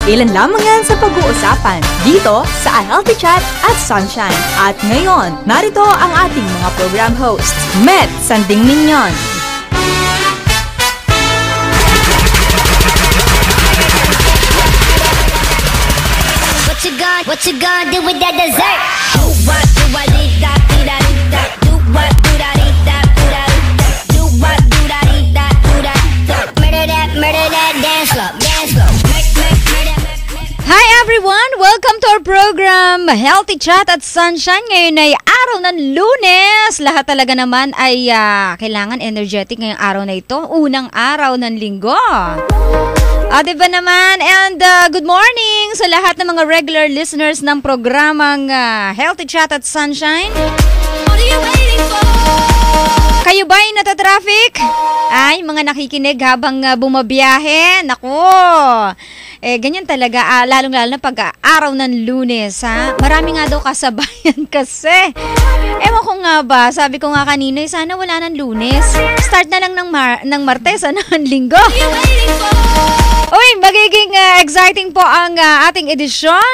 Ilan lamang yan sa pag-uusapan dito sa Healthy Chat at Sunshine. At ngayon, narito ang ating mga program hosts, Met Sanding Mignon. What you gonna do with that dessert? Do what, do what, do that, do that, do that. Do what, do that, do that, do that, do what, do that, do that, do that. Murder that, dance slow, dance slow. Hi everyone! Welcome to our program, Healthy Chat at Sunshine. Ngayon ay araw ng Lunes. Lahat talaga naman ay kailangan energetic ngayong araw na ito. Unang araw ng linggo. Diba naman? And good morning sa lahat ng mga regular listeners ng programang Healthy Chat at Sunshine. What are you waiting for? Kayo ba'y natatraffic? Ay, mga nakikinig habang bumabiyahe? Naku! Ganyan talaga, lalong-lalo na pag araw ng Lunes, ha? Marami nga daw kasabayan kasi. Ewan ko nga ba, sabi ko nga kanina, sana wala ng Lunes. Start na lang ng Martes, ng Linggo. Uy, magiging exciting po ang ating edisyon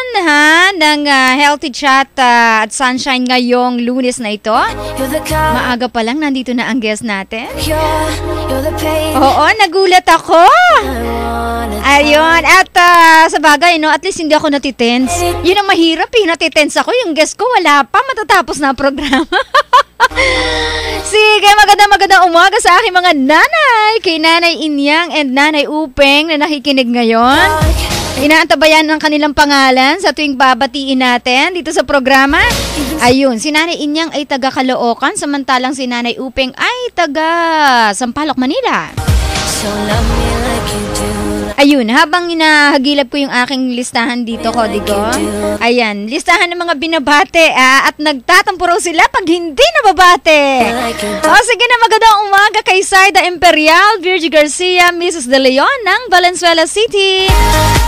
ng Healthy Chat at Sunshine ngayong Lunes na ito. Maaga pa lang, nandito na ang guest natin. Oo, nagulat ako. Ayun, at sa bagay, no, at least hindi ako natitense. Yun ang mahirap, natitense ako. Yung guest ko, wala pa, matatapos na ang programa. Sige, magandang umaga sa aking mga nanay. Kay Nanay Inyang and Nanay Upeng na nakikinig ngayon. Inaantabayan ng kanilang pangalan sa tuwing babatiin natin dito sa programa. Ayun, si Nanay Inyang ay taga Caloocan, samantalang si Nanay Upeng ay taga Sampaloc, Manila. So love me like you do. Ayun, habang hinahagilap ko yung aking listahan dito, Kodigo. Ayan, listahan ng mga binabate at nagtatampo raw sila pag hindi nababate. O sige na, magandang umaga kay Saida Imperial, Virgie Garcia, Mrs. De Leon ng Valenzuela City.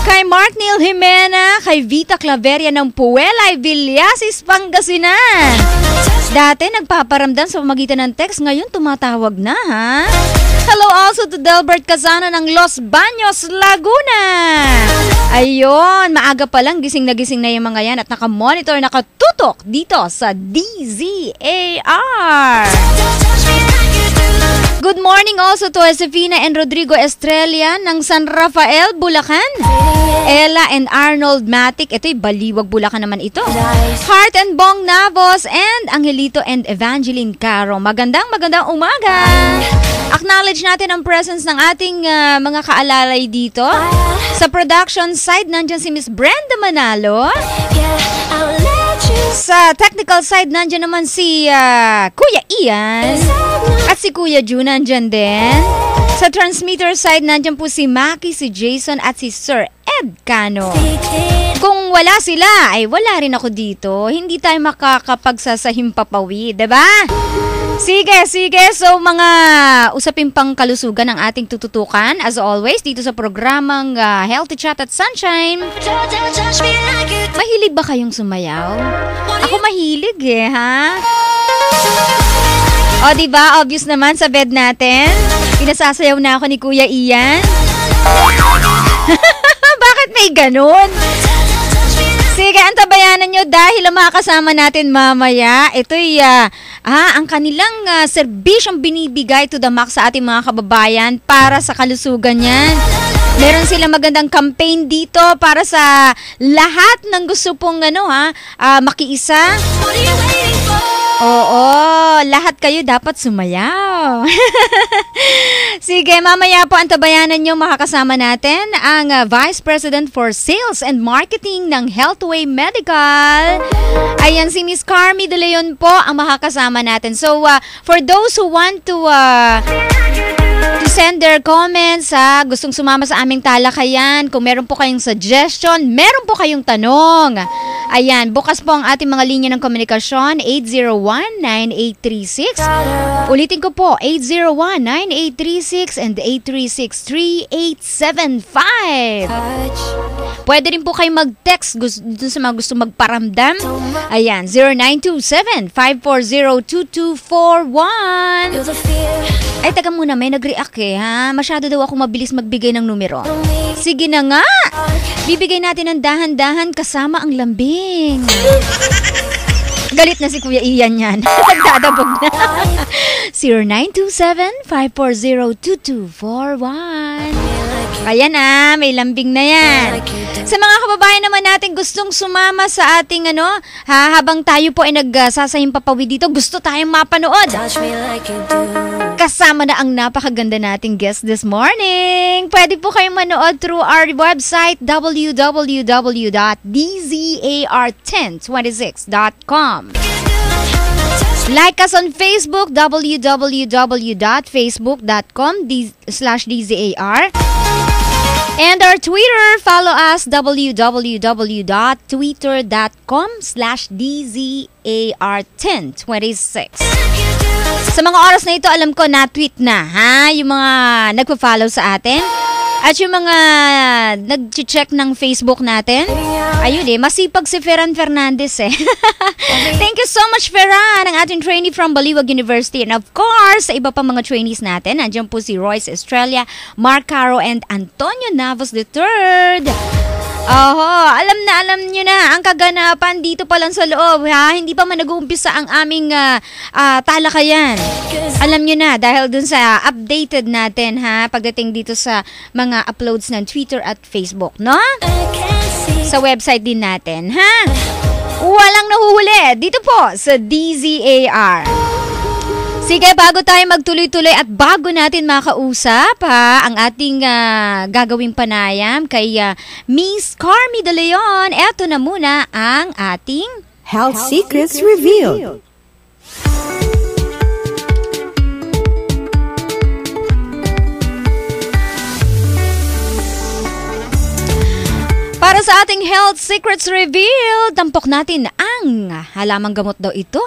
Kay Mark Neil Jimena, kay Vita Claveria ng Puelay, Villasis, Pangasinan. Dati nagpaparamdam sa pamagitan ng text, ngayon tumatawag na, ha? Hello also to Delbert Casano ng Los Baños, Laguna. Ayun, maaga pa lang gising na yung mga yan at nakamonitor, nakatutok dito sa DZAR. Good morning also to Josefina and Rodrigo Estrella ng San Rafael, Bulacan. Ella and Arnold Matic, ito'y Baliwag, Bulacan naman ito. Heart and Bong Navos and Angelito and Evangeline Caro. Magandang umaga. Acknowledge natin ang presence ng ating mga kaalalay dito. Sa production side, nandyan si Miss Brenda Manalo. Sa technical side, nandyan naman si Kuya Ian. At si Kuya Jun, nandyan din. Sa transmitter side, nandyan po si Maki, si Jason at si Sir Ed Cano. Kung wala sila, ay wala rin ako dito. Hindi tayo makakapagsasahim papawi, diba? Sige. So, mga usapin pang kalusugan ang ating tututukan. As always, dito sa programang Healthy Chat at Sunshine. Mahilig ba kayong sumayaw? Ako mahilig ha? O, diba? Obvious naman sa bed natin. Pinasasayaw na ako ni Kuya Ian. Bakit may ganun? Sige, antabayanan nyo dahil ang mga kasama natin mamaya, ito'y ang kanilang serbisyong binibigay to the max sa ating mga kababayan para sa kalusugan yan. Meron silang magandang campaign dito para sa lahat ng gusto pong makiisa. Oo, lahat kayo dapat sumayaw. Sige, mamaya po antabayanan nyo makakasama natin ang Vice President for Sales and Marketing ng Healthway Medical. Ayan, si Miss Carmi De Leon po ang makakasama natin. So, for those who want to send their comments, gustong sumama sa aming talakayan, kung meron po kayong suggestion, meron po kayong tanong, Ayan, bukas po ang ating mga linya ng komunikasyon, 801-9836. Ulitin ko po, 801-9836 and 836-3875. Pwede rin po kayo mag-text sa mga gusto magparamdam. Ayan, 0927-540-2241. Ay, taga muna, may nag-react ha. Masyado daw ako mabilis magbigay ng numero. Sige na nga. Bibigay natin ng dahan-dahan kasama ang lambing. Galit na si Kuya Ian yan. Nagdadabog na. 0927-540-2241. Ayan na, may lambing na yan. Sa mga kababayan naman natin gustong sumama sa ating habang tayo po ay nagsasayang papawid dito, gusto tayong mapanood. Kasama na ang napakaganda nating guest this morning. Pwede po kayong manood through our website www.dzar1026.com. Like us on Facebook, www.facebook.com/DZAR. And our Twitter, follow us, www.twitter.com/DZAR1026. Sa mga oras na ito, alam ko na-tweet na, yung mga nagpa-follow sa atin. At yung mga nag-check ng Facebook natin. Ayun masipag si Ferran Fernandez Thank you so much, Ferran, ang ating trainee from Baliwag University. And of course, sa iba pa mga trainees natin, nandiyan po si Royce Estrella, Mark Caro, and Antonio Navas III. Alam nyo na ang kaganapan dito pa lang sa loob, hindi pa man nag-uumpisa ang aming talakayan. Alam nyo na, dahil dun sa updated natin, pagdating dito sa mga uploads ng Twitter at Facebook, no? Sa website din natin, Walang nahuhuli dito po sa DZAR. Sige, bago tayo magtuloy-tuloy at bago natin makausap ang ating gagawing panayam kay Miss Carmi De Leon, eto na muna ang ating Health Secrets Revealed. Para sa ating Health Secrets Revealed, tampok natin ang halamang gamot daw ito,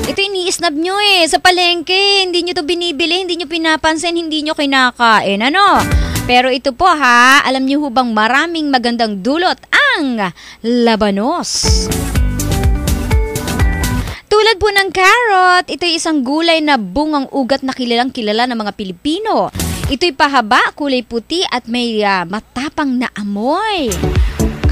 Ito iniisnab nyo sa palengke, hindi nyo to binibili, hindi nyo pinapansin, hindi nyo kinakain, Pero ito po alam nyo hubang maraming magandang dulot ang labanos. Tulad po ng carrot, ito'y isang gulay na bungang ugat na kilalang kilala ng mga Pilipino. Ito'y pahaba, kulay puti at may matapang na amoy.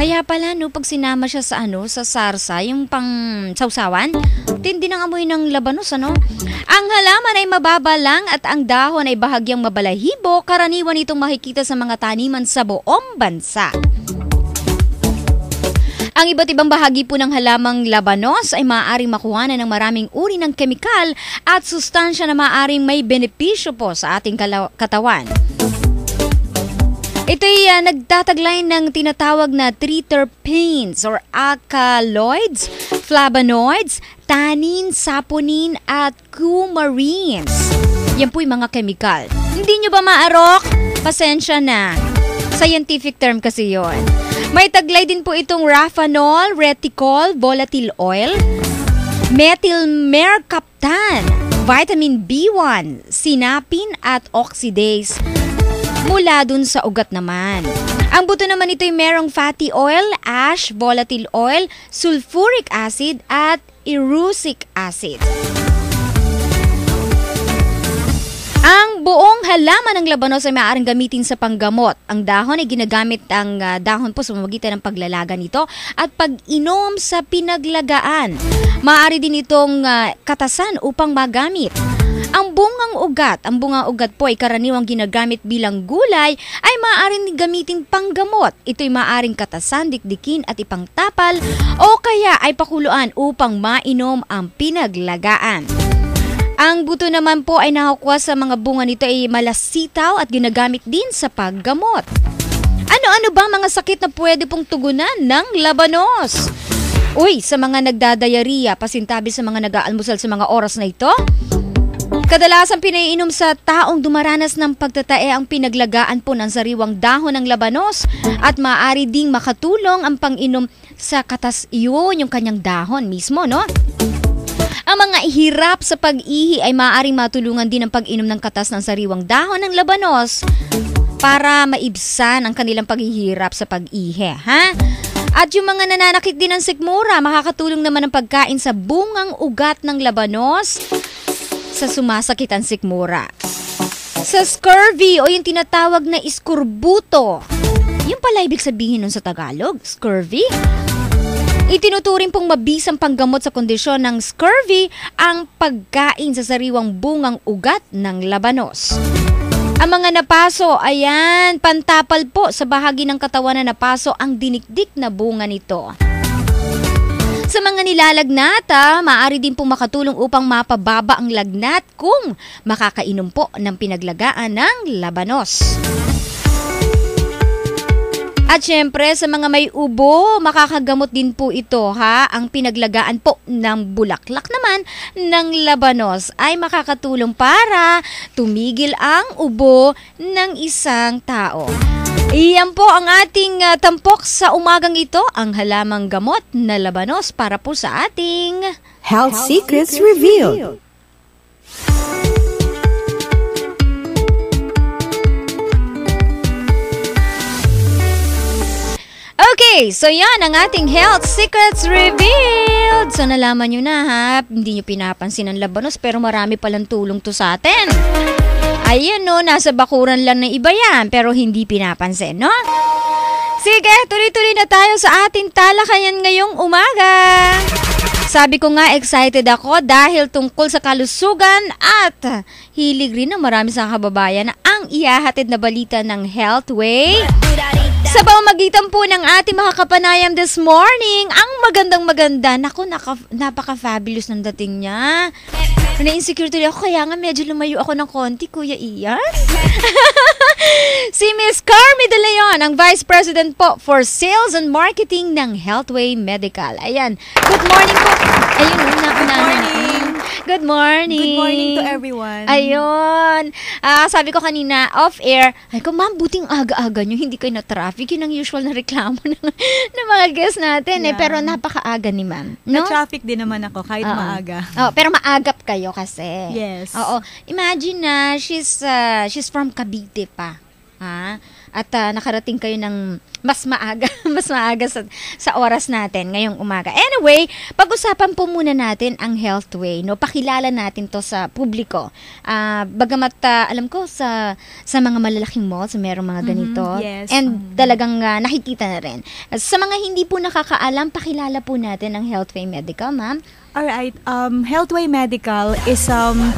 Kaya pala pag sinama siya sa sa sarsa, yung pang sausawan, tindi ng amoy ng labanos, Ang halaman ay mababa lang at ang dahon ay bahagyang mabalahibo, karaniwan itong makikita sa mga taniman sa buong bansa. Ang iba't ibang bahagi po ng halamang labanos ay maaaring makuha ng maraming uri ng kemikal at sustansya na maaaring may benepisyo po sa ating katawan. Ito'y nagtataglay ng tinatawag na triterpenes or alkaloids, flavonoids, tannin, saponin at coumarins. Yan po'y mga kemikal. Hindi nyo ba maarok? Pasensya na. Scientific term kasi yon. May taglay din po itong raphanol, reticol, volatile oil, methylmercaptan, vitamin B1, sinapin at oxidase. Mula dun sa ugat naman. Ang buto naman ito'y merong fatty oil, ash, volatile oil, sulfuric acid at erucic acid. Ang buong halaman ng labanos ay maaaring gamitin sa panggamot. Ang dahon ay ginagamit ang dahon po sa pamamagitan ng paglalaga nito at pag-inom sa pinaglagaan. Maaari din itong katasan upang magamit. Ang bungang ugat po ay karaniwang ginagamit bilang gulay ay maaaring gamitin panggamot. Ito'y maaaring katasan, dikdikin at ipangtapal o kaya ay pakuluan upang mainom ang pinaglagaan. Ang buto naman po ay nakukuha sa mga bunga nito ay malasitaw at ginagamit din sa paggamot. Ano-ano ba mga sakit na pwede pong tugunan ng labanos? Sa mga nagdadayariya, pasintabi sa mga nag-aalmusal sa mga oras na ito, Kadalasan pinaiinom sa taong dumaranas ng pagtatae ang pinaglagaan po ng sariwang dahon ng labanos at maaari ding makatulong ang pang-inom sa katas iyon, yung kanyang dahon mismo, no? Ang mga hirap sa pag-ihi ay maaaring matulungan din ang pag-inom ng katas ng sariwang dahon ng labanos para maibsan ang kanilang paghihirap sa pag-ihi, ha? At yung mga nananakit din ng sikmura, makakatulong naman ang pagkain sa bungang ugat ng labanos sa sumasakit ang sikmura. Sa scurvy o yung tinatawag na iskurbuto, yung pala ibig sabihin nun sa Tagalog, scurvy. Itinuturing pong mabisang panggamot sa kondisyon ng scurvy ang pagkain sa sariwang bungang ugat ng labanos. Ang mga napaso, ayan, pantapal po sa bahagi ng katawan na napaso ang dinikdik na bunga nito. Sa mga nilalagnata, maaari din pong makatulong upang mapababa ang lagnat kung makakainom po ng pinaglagaan ng labanos. At syempre, sa mga may ubo, makakagamot din po ito, ha? Ang pinaglagaan po ng bulaklak naman ng labanos ay makakatulong para tumigil ang ubo ng isang tao. Iyan po ang ating tampok sa umagang ito, ang halamang gamot na labanos para po sa ating Health Secrets Revealed. Okay, so yan ang ating Health Secrets Revealed. So nalaman nyo na, ha, hindi nyo pinapansin ang labanos pero marami palang tulong to sa atin. Ayan, no, nasa bakuran lang ng iba yan pero hindi pinapansin, no? Sige, tuloy-tuloy na tayo sa ating talakayan ngayong umaga. Sabi ko nga, excited ako dahil tungkol sa kalusugan at hilig rin ng marami sa kababayan na ang ihahatid na balita ng Healthway. Sa pamamagitan po ng ating mga kapanayam this morning, ang magandang-maganda. Naku, napaka-fabulous ng dating niya. Na-insecure tuloy ako, kaya nga medyo lumayo ako ng konti, Kuya Ian. Si Miss Carmi De Leon, ang Vice President po for Sales and Marketing ng Healthway Medical. Ayan. Good morning po. Ayun, Good morning. Good morning. Good morning to everyone. Ayun. Sabi ko kanina, off-air, ay ko, ma'am, buting aga-aga nyo, hindi kayo na-traffic. Yun ang usual na reklamo ng mga guests natin. Yeah. Pero napaka-aga ni ma'am. No? Na-traffic din naman ako kahit Oo. maaga. Oh, pero maagap kayo kasi. Yes. Oo. Imagine na, she's from Cavite pa. Ha? At nakarating kayo ng mas maaga sa oras natin ngayong umaga. Anyway, pag-usapan po muna natin ang Healthway, no? Pakilala natin to sa publiko. Bagamat alam ko sa mga malalaking malls merong mga ganito. Yes. And talagang nakikita na rin. Sa mga hindi po nakakaalam, pakilala po natin ang Healthway Medical, ma'am. Alright, Healthway Medical is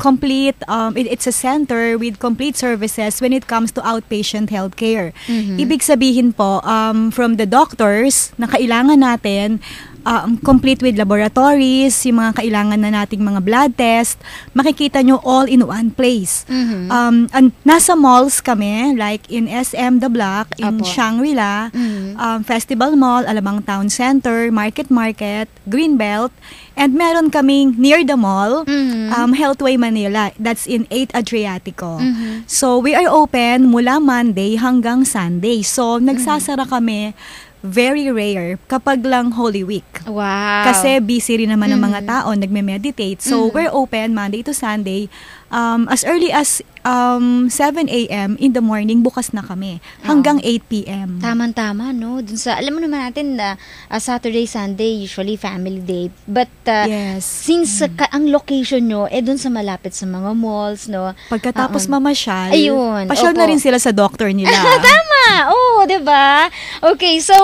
complete, it's a center with complete services when it comes to outpatient healthcare. Ibig sabihin po, from the doctors na kailangan natin, complete with laboratories, yung mga kailangan na nating mga blood test, makikita nyo all in one place. And nasa malls kami, like in SM The Block, in Apo. Shangri-La, Festival Mall, Alabang Town Center, Market, Greenbelt, and meron kaming near the mall, Healthway Manila. That's in 8 Adriatico. So, we are open mula Monday hanggang Sunday. So, nagsasara kami very rare kapag lang Holy Week. Wow. Kasi busy rin naman ng mga tao, nagme-meditate. So, we're open Monday to Sunday. As early as 7 a.m. in the morning, bukas na kami. Hanggang 8 p.m. Tama-tama, no? Dun sa, alam mo naman natin na Saturday, Sunday, usually family day. But Yes. since ang location nyo, dun sa malapit sa mga malls, no? Pagkatapos mamasyal, Ayun, pasyal na opo. rin sila sa doctor nila. Tama! Oo, diba? Okay, so,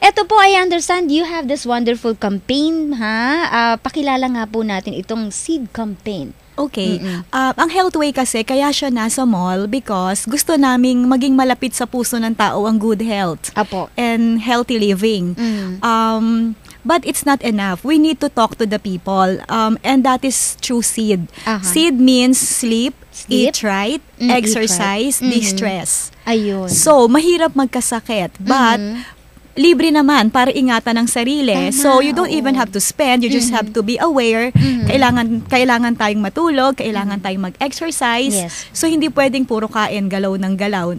eto po, I understand you have this wonderful campaign, ha? Pakilala nga po natin itong seed campaign. Okay. Ang Healthway kasi, kaya siya nasa mall because gusto naming maging malapit sa puso ng tao ang good health Apo. and healthy living. But it's not enough. We need to talk to the people. And that is through SEED. SEED means sleep, eat right, exercise, eat right. distress. Ayun. So, mahirap magkasakit. But, libre naman para ingatan ang sarili. Tama, So, you don't oo. even have to spend. You just have to be aware. Kailangan tayong matulog, kailangan tayong mag-exercise. Yes. So, hindi pwedeng puro kain, galaw ng galaw.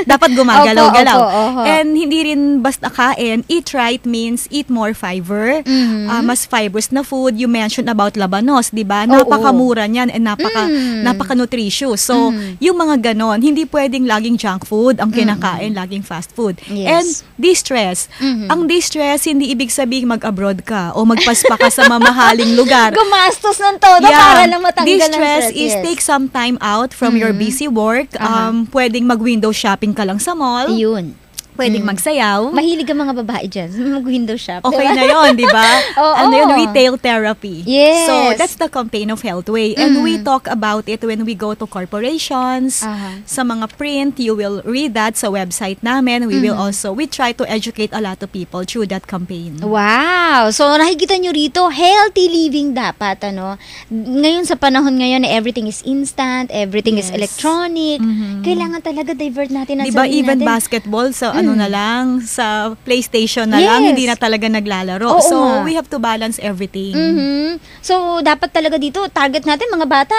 Dapat gumagalaw-galaw. Opo. And hindi rin basta kain. Eat right means eat more fiber. Mas fibrous na food. You mentioned about labanos, di ba? Napakamura niyan and napaka-nutritious. So, yung mga ganon, hindi pwedeng laging junk food ang kinakain, laging fast food. Yes. And distress. Ang distress, hindi ibig sabihin mag-abroad ka o magpaspa ka sa mamahaling lugar. Gumastos ng todo para lang matanggal ang Distress stress. is take some time out from your busy work. Pwedeng mag-window shopping ka lang sa mall. Yun. Pwedeng magsayaw. Mahilig ang mga babae dyan. Mag-window shop. Okay diba? na yun, di ba? Oo. Ano yun? Retail therapy. Yes. So, that's the campaign of Healthway. And we talk about it when we go to corporations, sa mga print. You will read that sa website namin. We try to educate a lot of people through that campaign. Wow! So, nakikita nyo rito, healthy living dapat, ano? Ngayon, sa panahon ngayon, everything is instant, everything is Yes. electronic. Kailangan talaga divert natin ang Di ba sarili even natin. basketball sa ano na lang, sa PlayStation na lang, Yes. hindi na talaga naglalaro. Oo So, nga. we have to balance everything. So, dapat talaga dito, target natin mga bata.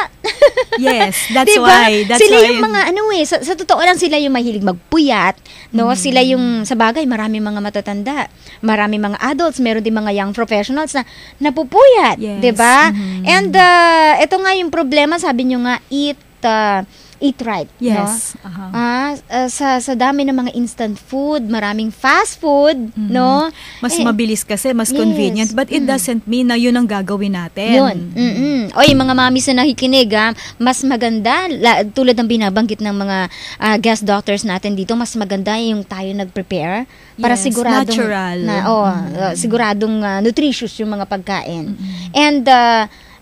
Yes, that's Diba? why. That's sila why. yung mga sa totoo lang sila yung mahilig magpuyat, no? Sila yung sa bagay, marami mga matatanda, marami mga adults, meron din mga young professionals na napupuyat, Yes. 'di ba? And ito nga yung problema, sabi nyo nga eat right, Yes. no? Sa dami ng mga instant food, maraming fast food, no? Mas mabilis kasi, mas yes. convenient. But it doesn't mean na yun ang gagawin natin. Yun. Oy, mga mamis na nakikinig, mas maganda, tulad ng binabanggit ng mga guest doctors natin dito, mas maganda yung tayo nag-prepare para Yes, siguradong natural. siguradong nutritious yung mga pagkain. And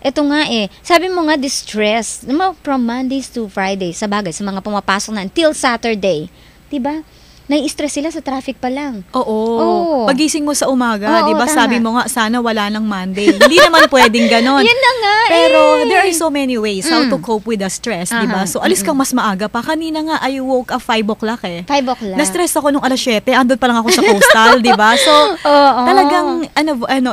ito nga sabi mo nga distress, from Mondays to Fridays, sa bagay, sa mga pumapasok na until Saturday, 'di ba? Nai-stress sila sa traffic pa lang. Oo. Pagising mo sa umaga, Oo, di ba tama. sabi mo nga, sana wala ng Monday. Hindi naman pwedeng ganon. Yan na nga Pero there are so many ways how to cope with the stress, di ba? Aha. So, alis kang mas maaga pa. Kanina nga, I woke up 5 o'clock 5 o'clock. Na-stress ako nung alas 7, andun pa lang ako sa coastal, di ba? So, talagang,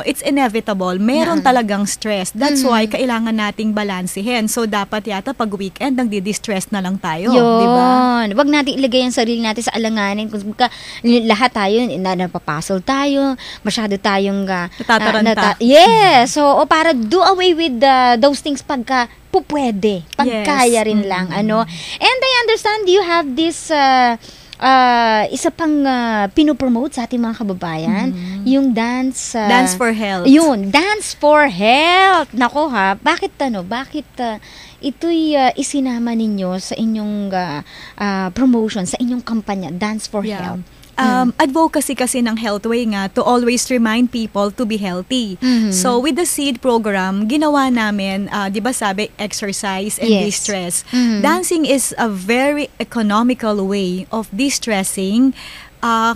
it's inevitable. Meron talagang stress. That's why, kailangan nating balansehin. So, dapat yata pag weekend, nagdi-distress na lang tayo, di ba? Yun. Wag natin ilagay ang sarili natin sa alanganin. Kung lahat tayo, napapasol tayo, masyado tayong Natataranta. yes. So, para do away with those things pagka pupwede. Pagkaya rin lang. Ano. And I understand you have this isa pang pinopromote sa ating mga kababayan, yung dance Dance for Health. Yun, Dance for Health. Nako bakit ito'y isinama ninyo sa inyong promotion, sa inyong kampanya, Dance for Health? Advocacy kasi ng Healthway nga to always remind people to be healthy. So, with the SEED program, ginawa namin, di ba sabi, exercise and Yes. distress. Dancing is a very economical way of distressing.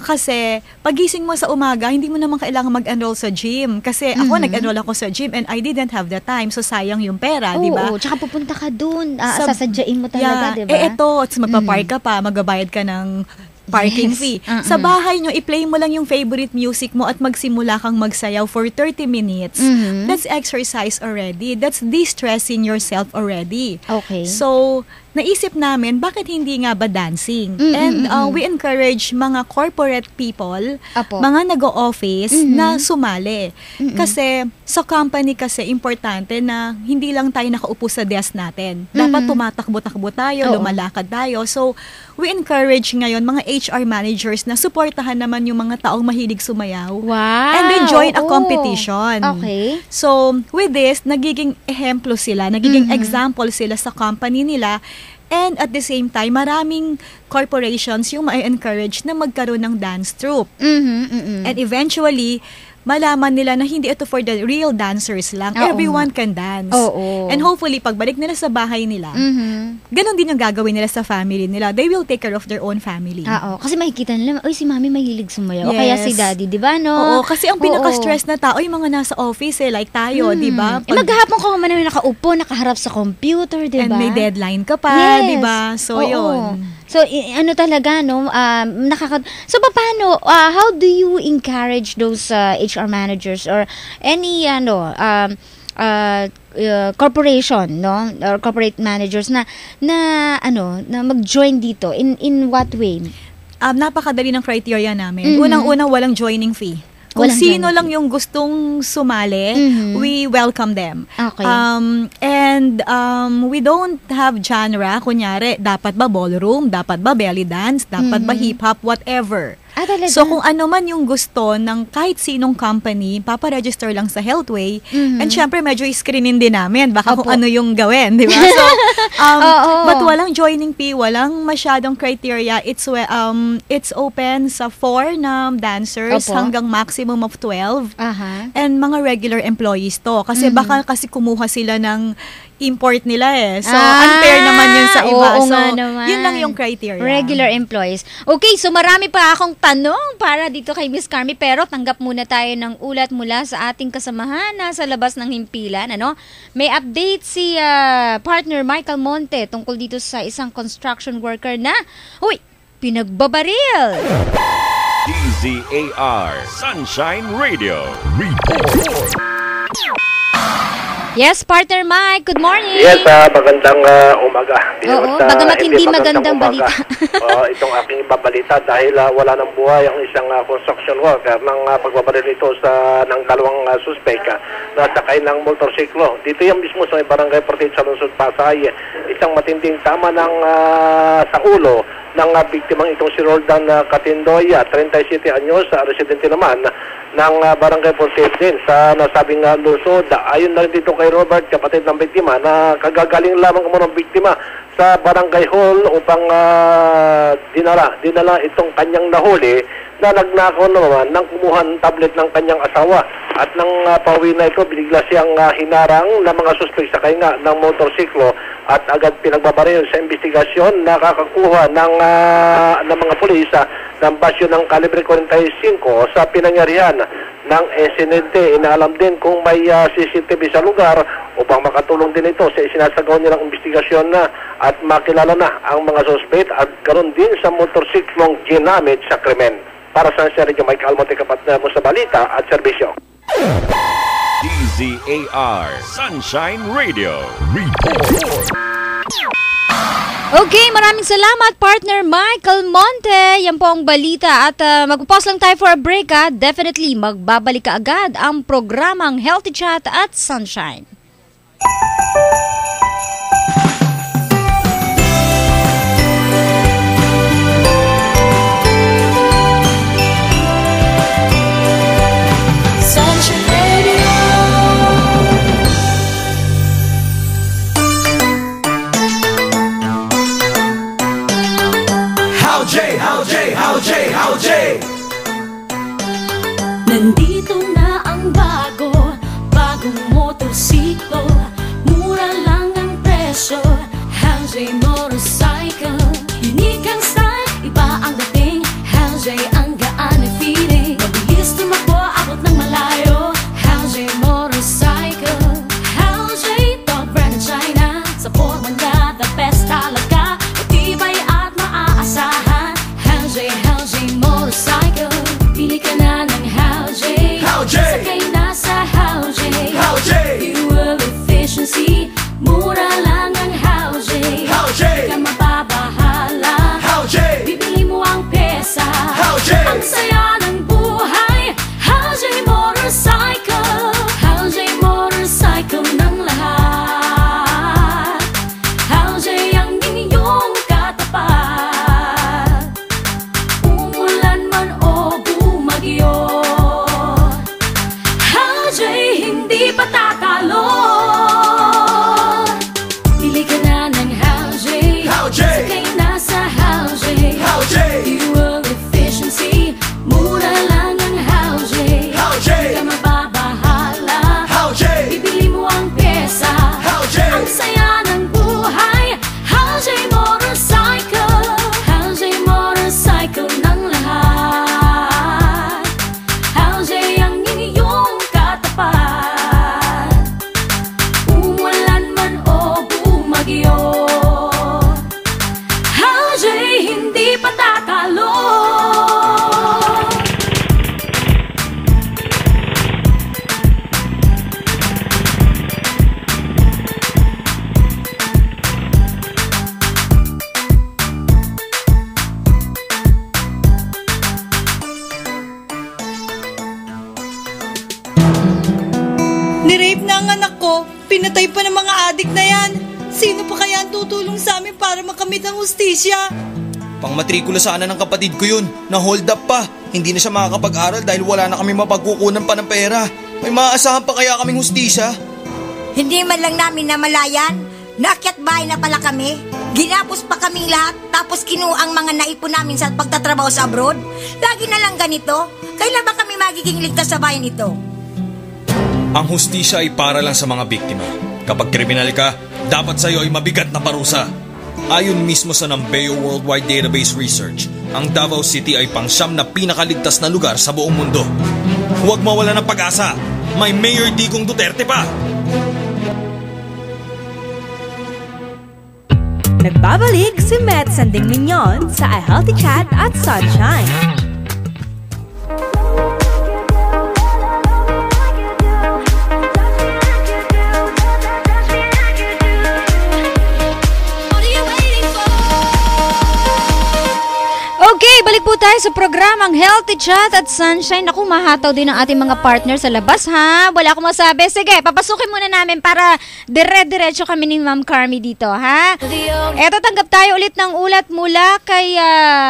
Kasi pagising mo sa umaga, hindi mo naman kailangan mag-enroll sa gym. Kasi ako, nag-enroll ako sa gym and I didn't have the time. So, sayang yung pera, di ba? Oo, tsaka pupunta ka dun. Sasadyain mo talaga, di ba? Eto, magpapark ka pa, magbabayad ka ng parking Yes. fee. Sa bahay nyo, i-play mo lang yung favorite music mo at magsimula kang magsayaw for 30 minutes. That's exercise already. That's de-stressing yourself already. Okay. So, naisip namin, bakit hindi nga ba dancing? And we encourage mga corporate people, Apo. mga nag-o-office na sumali. Kasi sa company kasi importante na hindi lang tayo nakaupo sa desk natin. Dapat tumatakbo-takbo tayo, Oo. lumalakad tayo. So, we encourage ngayon mga HR managers na suportahan naman yung mga taong mahilig sumayaw. Wow. And then join a Oo. competition. Okay. So, with this, nagiging ehemplo sila, nagiging example sila sa company nila. And at the same time, maraming corporations yung ma-encourage na magkaroon ng dance troupe. And eventually, malaman nila na hindi ito for the real dancers lang. Oo. Everyone can dance. Oo. And hopefully, pagbalik nila sa bahay nila, ganun din yung gagawin nila sa family nila. They will take care of their own family. Oo, kasi makikita nila, oy, si mami mahilig sumayaw. O kaya Yes. si daddy, di ba, no? Oo, kasi ang Oo. pinaka-stress na tao, yung mga nasa office, like tayo, di ba? Maghapon ka man nakaupo, nakaharap sa computer, di ba? And may deadline ka pa, Yes. di ba? So, Oo. yun. So, ano talaga, no? So, paano, how do you encourage those HR managers or any, corporation, no? Or corporate managers na mag-join dito? In what way? Napakadali ng criteria namin. Unang-unang, walang joining fee. Kung sino lang yung gustong sumali, we welcome them. Okay. And we don't have genre. Kunyari, dapat ba ballroom, dapat ba belly dance, dapat ba hip-hop, whatever. Talaga? So, kung ano man yung gusto ng kahit sinong company, paparegister lang sa Healthway. And syempre, medyo screenin din namin. Baka kung ano yung gawin, di ba? So, but walang joining fee, walang masyadong criteria. It's open sa 4 na dancers hanggang maximum of 12. And mga regular employees to. Kasi baka kumuha sila ng import nila eh. So, unfair naman yun sa iba. Oo, so, nga naman. Yun lang yung criteria. Regular employees. Okay, so marami pa akong tanong para dito kay Miss Carmi, pero tanggap muna tayo ng ulat mula sa ating kasamahan nasa labas ng himpilan. May update si partner Michael Monte tungkol dito sa isang construction worker na, pinagbabaril. DZAR Sunshine Radio Report. Yes, partner Mike. Good morning. Yes, magandang umaga. Oo, bagamat hindi magandang balita. Itong aking ibabalita dahil wala nang buhay ang isang construction worker ng pagbabaril nito ng dalawang suspect na sakay ng motorsiklo. Dito yung mismo sa Barangay Portit sa Lungsod Pasay. Isang matinding tama sa ulo ng biktimang itong si Roldan Catindoya, 37 anyos, residente naman ng Barangay Portit din sa nasabing lungsod. Ayon na dito kay Robert, kapatid ng biktima, na kagagaling lamang ng biktima sa barangay hall upang dinala itong kanyang nahuli na nagnakaw naman ng kumuha ng tablet ng kanyang asawa. At nang pauwi na ito, binigla siyang hinarang ng mga suspect sa kanya ng motorsiklo at agad pinagbabaril sa investigasyon. Nakakakuha ng mga pulis ng basyo ng kalibre 45 sa pinangyarihan ng insidente. Inaalam din kung may CCTV sa lugar upang makatulong din ito sa isinasagawa nilang investigasyon at makilala na ang mga suspect at karon din sa motorsiklong ginamit sa krimen. Para sa Radio Mike Almonte, kapatid mo sa balita at serbisyo. DZAR Sunshine Radio Report. Okay, maraming salamat partner Michael Monte. Yan po ang balita at magpapause lang tayo for a break. Definitely magbabalik ka agad ang programang Healthy Chat at Sunshine. How J. Nandito na ang bagong motorsiklo. Mura lang ang presyo. How J Motorcycle. Unique ang style, iba ang dating. How J ang gaan na feeling. Mabilis tumakbo, abot ng malayo. How J Motorcycle. How J, top brand ng China. Sa forma nga, the best talaga. Matibay at maaasahan. How J Motorcycle. Pili ka na ng How J. anak ko, pinatay pa ng mga adik na yan. Sino pa kaya ang tutulong sa amin para makamit ang hustisya? Pangmatrikula sana ng kapatid ko yun. Na-hold up pa. Hindi na siya makakapag-aral dahil wala na kami mapagkukunan pa ng pera. May maaasahan pa kaya kaming hustisya? Hindi man lang namin namalayan. Naakyat bahay na pala kami. Ginapos pa kaming lahat, tapos kinuha ang mga naipon namin sa pagtatrabaho sa abroad. Lagi na lang ganito. Kailan ba kami magiging ligtas sa bayan ito? Ang hustisya ay para lang sa mga biktima. Kapag kriminal ka, dapat sa'yo ay mabigat na parusa. Ayon mismo sa Numbeo Worldwide Database Research, ang Davao City ay pang-siyam na pinakaligtas na lugar sa buong mundo. Huwag mawala ng pag-asa. May Mayor Digong Duterte pa. Nagbabalik si Met Sanding Mignon sa A Healthy Chat at Sunshine. Okay, balik po tayo sa programang Healthy Chat at Sunshine. Naku, mahataw din ang ating mga partner sa labas, ha? Wala akong masabi. Sige, papasukin muna namin para dire-diretso kami ni Ma'am Carmi dito, ha? Eto, tanggap tayo ulit ng ulat mula kay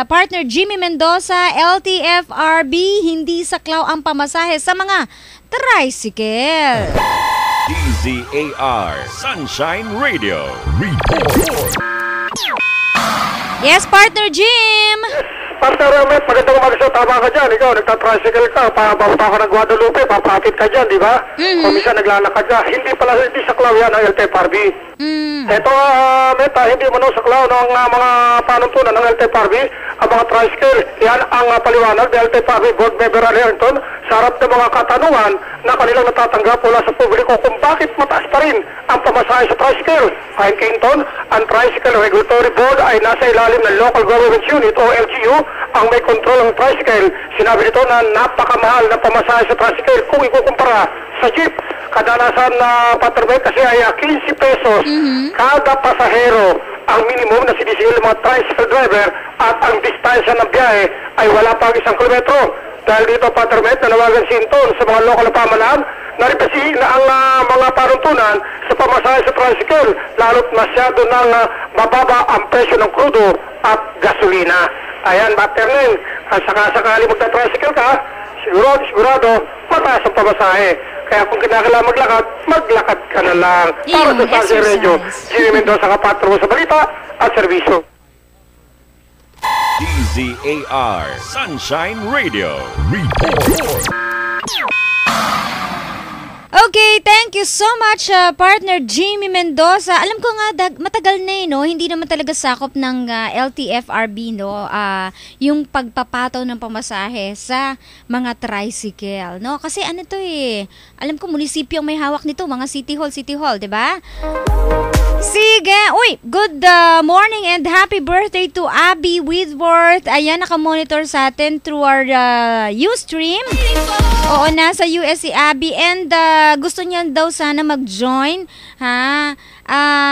partner Jimmy Mendoza, LTFRB. Hindi saklaw ang pamasahe sa mga tricycle. DZAR Sunshine Radio. Report. Yes, partner Jim! Partner Romet, magandang umaga sa tama ka dyan. Ikaw, nagtatricycle ka, papunta ka ng Guadalupe, papakit ka dyan, di ba? Kung minsan naglalakad ka, hindi saklaw yan ang LTFRB. Ito, Meta, hindi mo saklaw ng mga panuntunan ng LTFRB, ang mga tricycle. Yan ang paliwanag ng LTFRB Board Member Harrington sa harap ng mga katanungan na kanilang natatanggap mula sa publiko kung bakit mataas pa rin ang pamasahe sa tricycle. Ayon kay Hinton, ang Tricycle Regulatory Board ay nasa ilalim ng Local Government Unit o LGU ang may kontrol ng tricycle. Sinabi nito na napakamahal na pamasahe sa tricycle kung ikukumpara sa jeep. Kadalasan na patrobet kasi ay 15 pesos kada pasahero ang minimum na sinisigil ng mga tricycle driver at ang distansya ng biyahe ay wala pang 1 kilometro. Dahil dito, patrobet, nanawagan si Hinton sa mga lokal na pamalaan na ripasihin na ang mga paruntunan sa pamasahe sa tricycle, lalo't masyado nang mababa ang presyo ng krudo at gasolina. Ayan, Batternin, sakasakali magta-tricycle ka, sigurado, mataas ang pamasahe. Kaya kung kinakailangan maglakad ka na lang. Para sa Sunshine Radio, Jimmy Mendoza, kapatro mo sa balita at serbisyo. DZAR Sunshine Radio. Report. Okay, thank you so much, partner Jimmy Mendoza. Alam ko nga, matagal na no? Hindi naman talaga sakop ng LTFRB, no? Yung pagpapataw ng pamasahe sa mga tricycle, no? Kasi ano to alam ko munisipyo ang may hawak nito, mga city hall, di ba? Sige, uy, good morning and happy birthday to Abby Whitworth. Ayan, nakamonitor sa atin through our Ustream. Oo, nasa US si Abby and gusto niya daw sana mag-join, ha?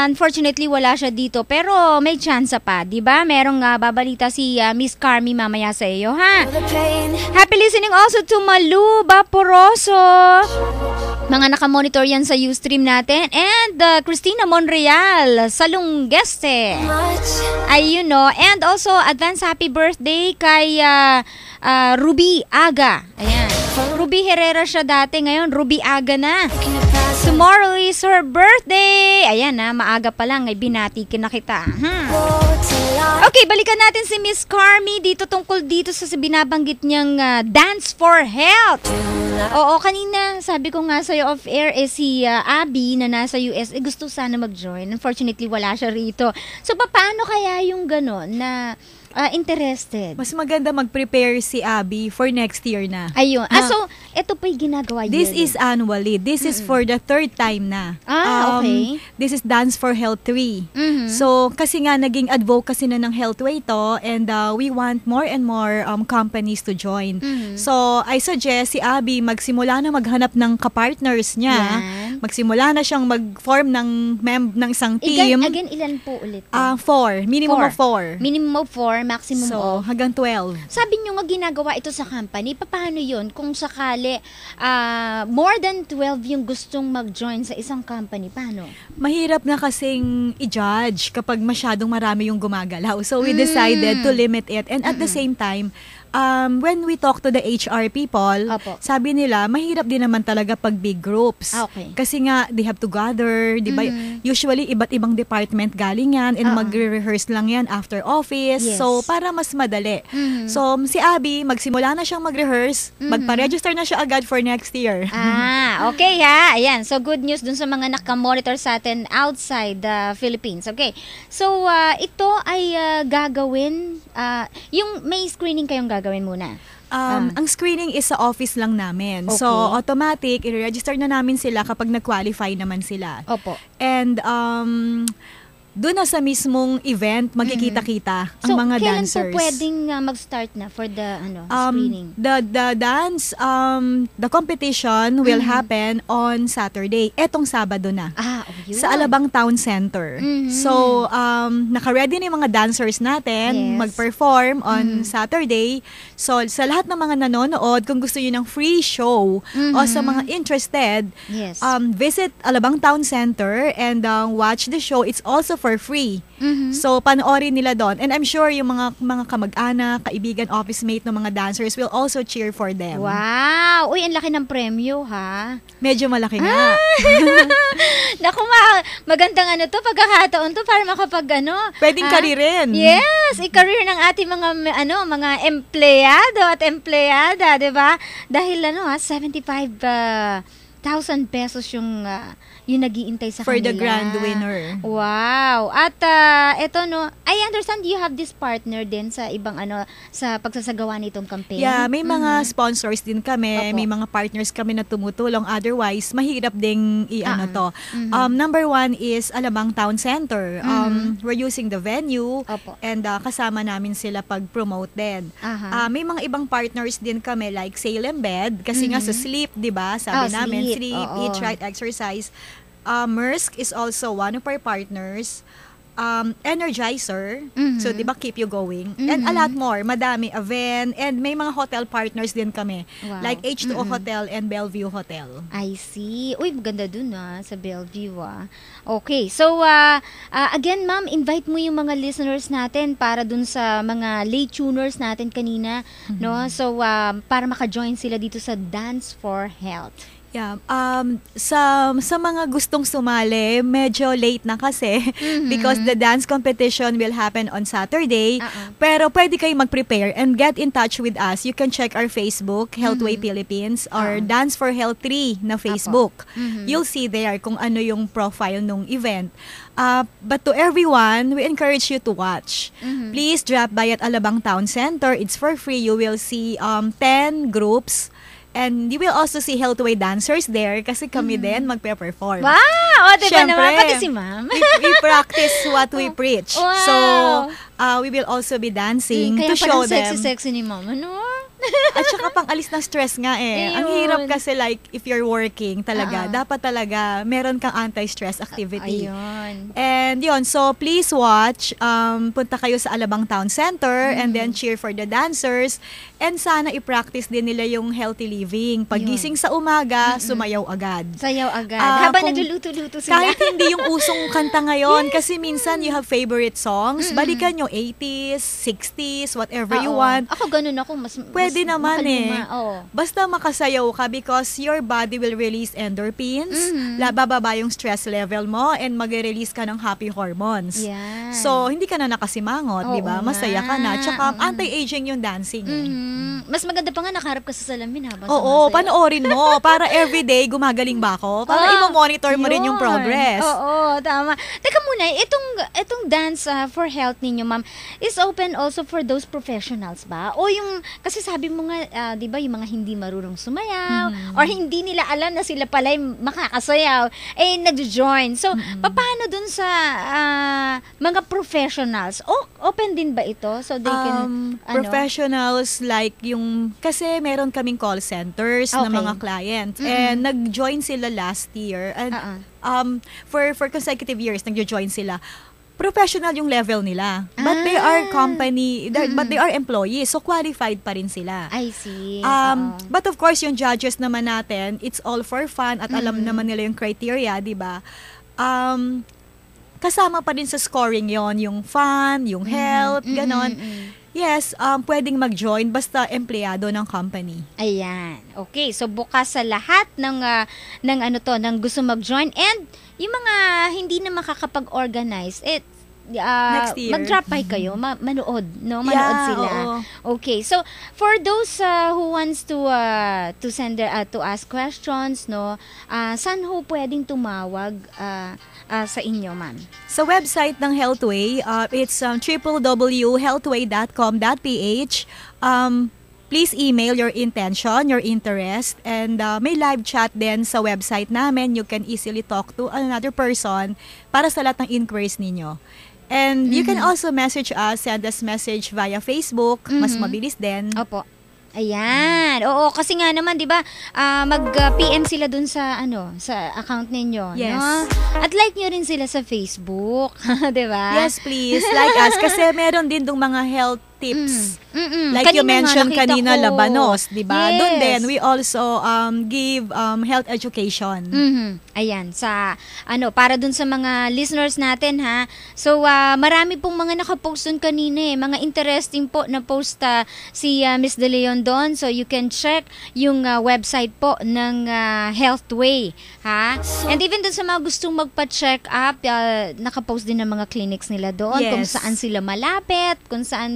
Unfortunately, wala siya dito pero may chance pa, di ba? Merong babalita si Miss Carmi mamaya sa iyo, ha? Happy listening also to Malu Vaporoso. Mga nakamonitor yan sa Ustream natin. And Christina Monreal, Salungeste. Ayun, no? And also, advance happy birthday kay Ruby Aga. Ayan. Ruby Herrera siya dati, ngayon Ruby Aga na. Tomorrow is her birthday. Ayan maaga pa lang ay binati na kita. Okay, balikan natin si Miss Carmi dito tungkol dito sa binabanggit niyang Dance for Health. Oo, kanina sabi ko nga sa'yo off air si Abby na nasa US gusto sana mag-join. Unfortunately, wala siya rito. So, paano kaya yung gano'n na interested? Mas maganda mag-prepare si Abby for next year na. Ayun. So, ito pa yung ginagawa This is annually. This is for the 3rd time na. Okay. This is Dance for Health 3. So, kasi nga naging advocacy na ng Healthway to and we want more and more companies to join. So, I suggest si Abby magsimula na maghanap ng kapartners niya magsimula na siyang mag-form ng isang team. Again, ilan po ulit? 4. Minimum of 4. Minimum of 4, maximum So, of? hanggang 12. Sabi nyo nga ginagawa ito sa company, paano yun? Kung sakali, more than 12 yung gustong mag-join sa isang company, paano? Mahirap na kasing i-judge kapag masyadong marami yung gumagalaw. So, we decided to limit it. And at the same time, when we talk to the HR people, sabi nila, mahirap din naman talaga pag big groups. Okay. Kasi nga, they have to gather, di ba? Usually, iba't ibang department galing yan and magre-rehearse lang yan after office. Yes. So, para mas madali. So, si Abby, magsimula na siyang mag-rehearse, magpa-register na siya agad for next year. Okay ha. Ayan. So, good news dun sa mga nakamonitor sa atin outside the Philippines. Okay. So, ito ay gagawin, yung may screening kayong gagawin muna. Ang screening is sa office lang namin. Okay. So, automatic, i-register na namin sila kapag nag-qualify naman sila. Opo. And, doon na sa mismong event, magkikita-kita ang mga dancers. So, kailan po pwedeng mag-start na for the screening? The dance, the competition will happen on Saturday. Etong Sabado na. Yun. Sa Alabang Town Center. So, naka-ready na yung mga dancers natin mag-perform on Saturday. So, sa lahat ng mga nanonood, kung gusto nyo ng free show o sa mga interested, visit Alabang Town Center and watch the show. It's also for free. So, panoorin nila doon. And I'm sure yung mga kamag-anak, kaibigan, office mate ng mga dancers will also cheer for them. Wow! Uy, ang laki ng premyo, ha? Medyo malaki nga. Naku, magandang pagkakataon to para Pwedeng karirin. Yes, i-career ng ating mga empleyado at empleyada, 'di ba? Dahil 75,000 pesos yung nag-iintay sa for kanila. the grand winner. Wow. At ito I understand you have this partner din sa ibang sa pagsasagawa nitong campaign. Yeah, may mga sponsors din kami, may mga partners kami na tumutulong. Otherwise, mahirap ding to. Number 1 is Alabang Town Center. We're using the venue and kasama namin sila pag-promote din. May mga ibang partners din kami like Salem Bed kasi nga sa sleep, 'di ba? Sabi namin, sleep, eat right, exercise. Maersk is also one of our partners. Energizer, so 'di ba keep you going, and a lot more, madami, Aven, and may mga hotel partners din kami, like H2O Hotel and Bellevue Hotel. I see. Uy, maganda dun sa Bellevue. Okay, so again ma'am, invite mo yung mga listeners natin para dun sa mga late tuners natin kanina, no? So para maka-join sila dito sa Dance for Health. Yeah, sa mga gustong sumali, medyo late na kasi because the dance competition will happen on Saturday. Pero pwede kayo mag-prepare and get in touch with us. You can check our Facebook, Healthway Philippines, or Dance for Health 3 na Facebook. You'll see there kung ano yung profile nung event. But to everyone, we encourage you to watch. Please drop by at Alabang Town Center. It's for free. You will see 10 groups. And you will also see Healthway dancers there kasi kami din magpe-perform. Wow! O, diba naman? Pati si ma'am. we practice what we preach. Wow. So, we will also be dancing to show them. Kaya sexy ni ma'am, At saka pang alis ng stress nga eh. Ang hirap kasi like if you're working talaga, dapat talaga meron kang anti-stress activity. Ayun. And yun, so please watch. Punta kayo sa Alabang Town Center and then cheer for the dancers. And sana i-practice din nila yung healthy living. Pagising sa umaga, sumayaw agad. Sayaw agad. Habang nagluluto-luto sila. Kahit hindi yung usong kanta ngayon, kasi minsan you have favorite songs, balikan yung 80s, 60s, whatever you want. Ako ganun ako, Pwede naman makalima. Basta makasayaw ka because your body will release endorphins, bababa yung stress level mo, and mag-release ka ng happy hormones. Yeah. So, hindi ka na nakasimangot, di ba? Masaya ka na. Tsaka, anti-aging yung dancing. Mas maganda pa nga nakaharap ka sa salamin habang Oo, panoorin mo. Para everyday, gumagaling ba ako? Para i-monitor mo rin yung progress. Oo, tama. Teka muna, muna, itong dance for health ninyo, ma'am, is open also for those professionals ba? O yung, kasi sabi mo nga, di ba, yung mga hindi marunong sumayaw, or hindi nila alam na sila pala'y makakasayaw, nag-join. So, paano dun sa mga professionals? Open din ba ito? So, they can, professionals like yung, kasi meron kaming call centers na mga clients. And nag-join sila last year. And, for consecutive years, nag-join sila. Professional yung level nila. But they are but they are employees. So, qualified pa rin sila. I see. But of course, yung judges naman natin, it's all for fun at alam naman nila yung criteria, di ba? Kasama pa din sa scoring yon yung fun, yung health, ganon. Yes, pwedeng mag-join basta empleyado ng company. Ayan. Okay, so bukas sa lahat ng gusto mag-join, and yung mga hindi na makakapag-organize, next year, mag-drop by kayo, manood, no? Manood sila. Okay, so for those who wants to send to ask questions, no? Saan ho pwedeng tumawag sa inyo, ma'am? Sa website ng Healthway, it's www.healthway.com.ph. Please email your intention, your interest, and may live chat din sa website namin. You can easily talk to another person para sa lahat ng inquiries ninyo. And you can also message us, send us message via Facebook. Mas mabilis din. Opo. Ayan. Oo, kasi nga naman, 'di ba? Mag-PM sila dun sa sa account ninyo, yes, no? At like niyo rin sila sa Facebook, 'di ba? Yes, please. Like us kasi meron din dong mga health tips. Like you mentioned kanina, labanos, 'di ba? Yes. Doon din we also give health education. Ayan, sa para dun sa mga listeners natin, ha. So marami pong mga naka-post dun kanina, mga interesting po na post si Miss De Leon doon. So you can check yung website po ng Healthway, ha. And even dun sa mga gustong magpa-check up, naka-post din ng mga clinics nila doon, yes, kung saan sila malapit, kung saan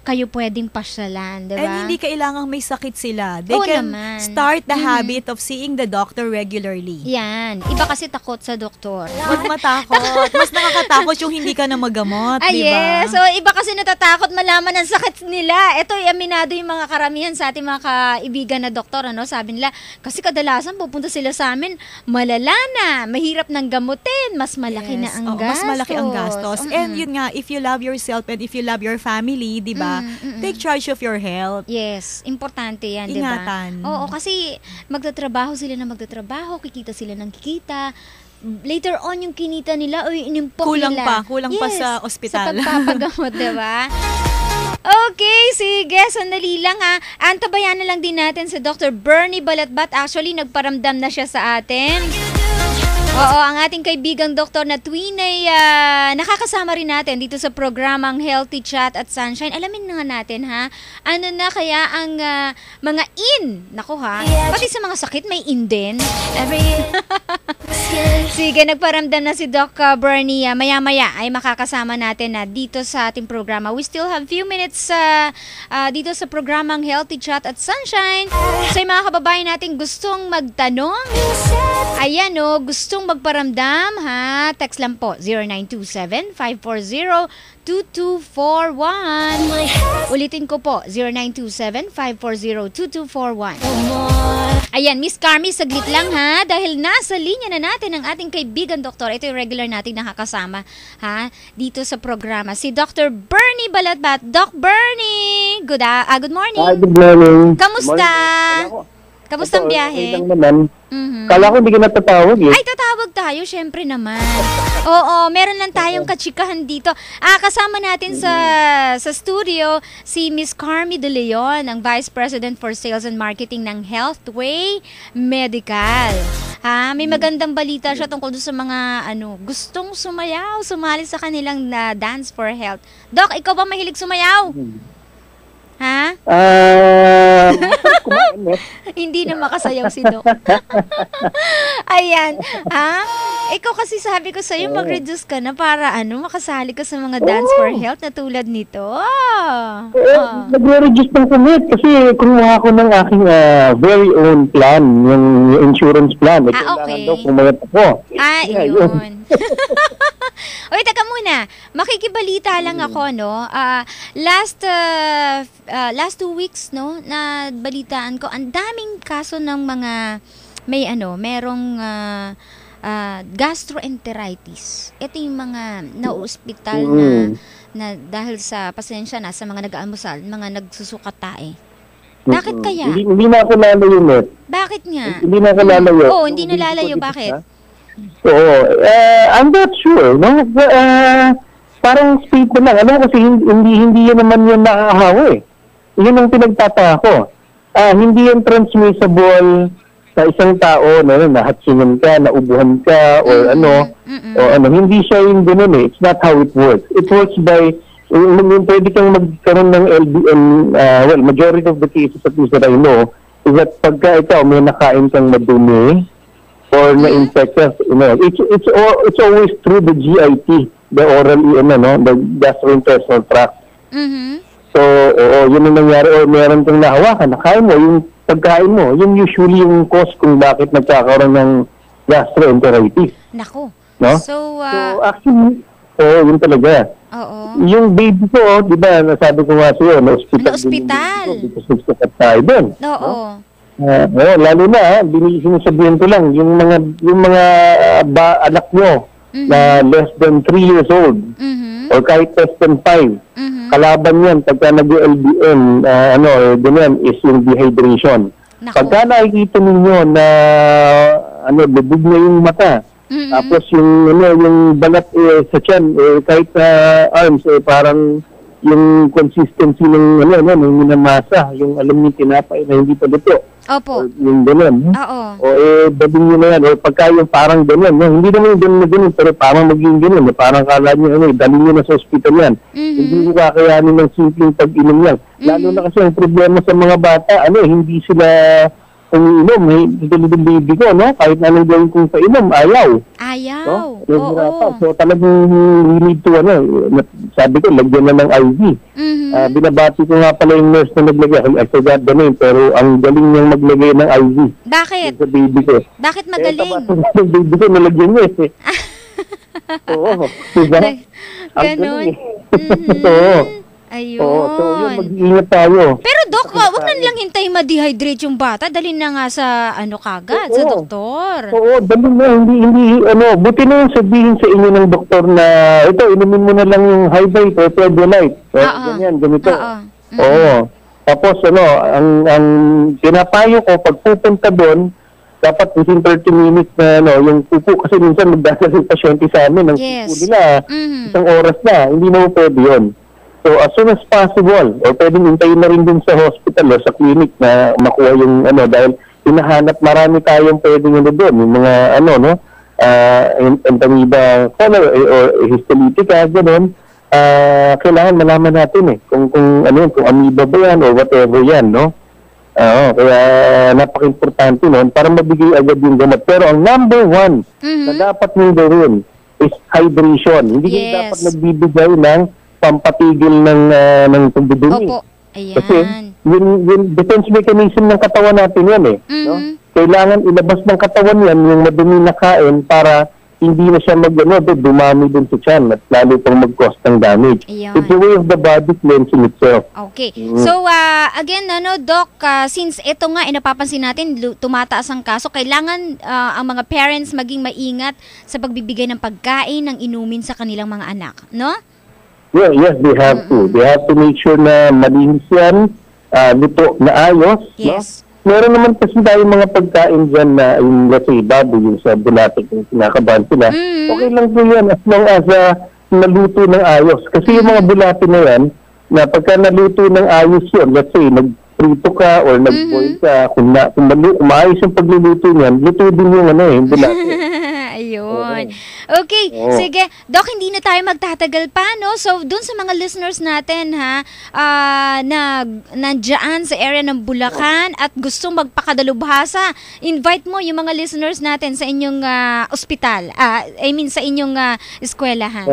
kayo pwedeng pasyalan, diba? And hindi kailangang may sakit sila. They can start the habit of seeing the doctor regularly. Yan. Iba kasi takot sa doktor. Huwag matakot. Mas nakakatakot yung hindi ka na magamot, diba? Yes. So, iba kasi natatakot malaman ang sakit nila. Ito, aminado yung mga karamihan sa ating mga kaibigan na doktor, sabi nila, kasi kadalasan pupunta sila sa amin, malala na, mahirap nang gamutin, mas malaki na ang gastos. Mas malaki ang gastos. And yun nga, if you love yourself and if you love your family, diba? Take charge of your health. Yes, importante yan, diba? Ingatan. Oo, kasi magtatrabaho sila na magtatrabaho, kikita sila ng kikita. Later on, yung kinita nila, inimpok nila. Kulang pa sa ospital. Sa pagpapagamot, diba? Okay, sige, sandali lang ha. Antabayan na lang din natin si Dr. Bernie Balatbat. Actually, nagparamdam na siya sa atin. Oo, ang ating kaibigang doktor na tuwin ay nakakasama rin natin dito sa programang Healthy Chat at Sunshine. Alamin na nga natin, ha? Ano na kaya ang mga naku ha, pati sa mga sakit may din. Sige, nagparamdam na si Doc Bernie. Maya-maya ay makakasama natin na dito sa ating programa. We still have few minutes dito sa programang Healthy Chat at Sunshine. So, yung mga kababayan natin gustong magtanong, ayan gustong magparamdam, ha? Text lang po, 0927-540-2241. Ulitin ko po, 0927-540-2241. Ayan, Miss Carmi, saglit lang, ha? Dahil nasa linya na natin ang ating kaibigan doktor. Ito yung regular nating nakakasama, ha? Dito sa programa. Si Dr. Bernie Balatbat. Doc Bernie! Good morning. Hi, good morning. Kamusta? Kamusta ang biyahe? Kala ko hindi ka natatawag eh. Ay, tatawag tayo, syempre naman. Oo, meron lang tayong katsikahan dito. Kasama natin sa studio si Miss Carmi De Leon, ang Vice President for Sales and Marketing ng Healthway Medical. May magandang balita siya tungkol sa mga gustong sumayaw, sumali sa kanilang Dance for Health. Doc, ikaw ba mahilig sumayaw? Ha? Hindi na makasayaw si Doc. Ayan. Ha? Ikaw kasi sabi ko sa'yo, mag-reduce ka na para makasali ka sa mga Dance for Health na tulad nito. Nagre-reduce ng commit kasi kumuha ko ng aking very own plan, yung insurance plan. Okay. Daw pumayat ako. Yun. Oy, teka muna. Makikibalita lang ako, no? Last 2 weeks, no, na balitaan ko, ang daming kaso ng mga merong gastroenteritis. Ito yung mga na-hospital na dahil sa pasensya na sa mga nag-aalmusal, mga nagsusukat tae. Bakit kaya? Hindi na ako lalayo, Net. Bakit nga? Hindi na ako lalayo. Oo, hindi na lalayo. Bakit? Oo. I'm not sure, no? Parang speed ko lang. Kasi hindi yan naman yung nakakahawa eh. Yun ang pinagtataka ko. Hindi yan transmissible sa isang tao na nahatsingin ka, naubuhan ka, or hindi siya yung ganun eh. It's not how it works. It works by, pwede kang magkaroon ng LBM, majority of the cases at least that I know, is that pagka ikaw may nakain kang madumi, or na-infect ka, it's always through the GIT, the oral, the gastrointestinal tract. So, yun ang nangyari, or meron kang nahawakan, nakain mo, yung pagkain mo, yun usually yung cause kung bakit nagkakaroon ng gastroenteritis. Nako. No? So actually, yun talaga. Oo. Yung baby ko, di ba, nasabi ko nga sa'yo, na-hospital. Because nagsukat tayo doon. Oo. Lalo na, sinasabihin ko lang, yung mga anak nyo na less than 3 years old, or kahit less than 5, kalaban yan pagka nag-LBM, ganyan is yung dehydration. Pagka nakikita ninyo na lubog na yung mata, tapos yung balat sa tiyan, kahit sa arms, parang yung consistency ng minamasa, yung alam niyo tinapay na hindi pa luto. Opo. Yung gano'n. Oo. Dating nyo na yan. O pagka yung parang gano'n. Hindi naman yung gano'n, pero parang maging gano'n. Parang kala nyo, daling nyo na sa hospital yan. Hindi ko kakayanin ng simpleng pag-inom yan. Lalo na kasi ang problema sa mga bata, hindi sila umiinom. Tulad ng baby ko, no? Kahit anong gawin kong painom, ayaw. Ayaw. No? Oo. So talagang we need to, sabi ko, lagyan na ng IV. Binabati ko nga pala yung nurse na naglagay. I forgot the name, pero ang galing niyang maglagay ng IV. Bakit? Sa baby ko. Bakit magaling? Yung baby ko, nalagyan niya eh. Oo. Diba? Ganon. Oo. Ayun. So yun, mag-iingat tayo. Pero Dok, wag na lang hintay ma-dehydrate yung bata. Dalhin na nga sa kagad, sa doktor. Oo, dalhin na. Hindi, buti na yung sabihin sa inyo ng doktor na, ito, inumin mo na lang yung high-bite or Pedialyte. Ganyan, ganito. Oo. Tapos, ang pinapayo ko, pag pupunta doon, dapat within 30 minutes na, yung pupo, kasi minsan magdadala yung pasyente sa amin, ang pupo nila, isang oras na, hindi na pwede yun. So, as soon as possible, or pwedeng hintayin na rin din sa hospital o sa clinic na makuha yung dahil hinahanap marami tayong pwedeng doon, yung mga Entamoeba cholera or histolytica, gano'n, kailangan malaman natin kung amoeba ba yan or whatever yan, no? Kaya napaka-importante noon para mabigay agad yung gamot. Pero ang number one na dapat nyo gawin is hydration. Hindi kayo dapat nagbibigay ng pampatigil ng pagdudumi. Opo. Ayan. Kasi yung defense mechanism ng katawan natin yan no? Kailangan ilabas ng katawan yan yung madumi na kain para hindi na siya dumami dun sa tiyan at lalo pang mag-cause ng damage. Ayan. It's the way of the body cleansing itself. Okay. So, again, Doc, since ito nga, napapansin natin, tumataas ang kaso, kailangan ang mga parents maging maingat sa pagbibigay ng pagkain, ng inumin sa kanilang mga anak, no? Yeah, yes, they have to. They have to make sure na malinis yan, luto na ayos. Yes. No? Meron naman kasi tayong mga pagkain dyan na, let's say, baboy, yung sa bulatik, yung kinakabahan sila. Okay lang po yan as long as naluto ng ayos. Kasi yung mga bulati na yan, na pagka naluto ng ayos yun, let's say, nagprito ka or nag-boil ka, kung maayos yung pagluluto niyan, luto din yung yung bulati. Ayun. Okay, Oo. sige. Doc, hindi na tayo magtatagal pa, no? So, dun sa mga listeners natin, ha, na nandiyan sa area ng Bulacan at gustong magpakadalubhasa, invite mo yung mga listeners natin sa inyong ospital. Sa inyong eskwelahan.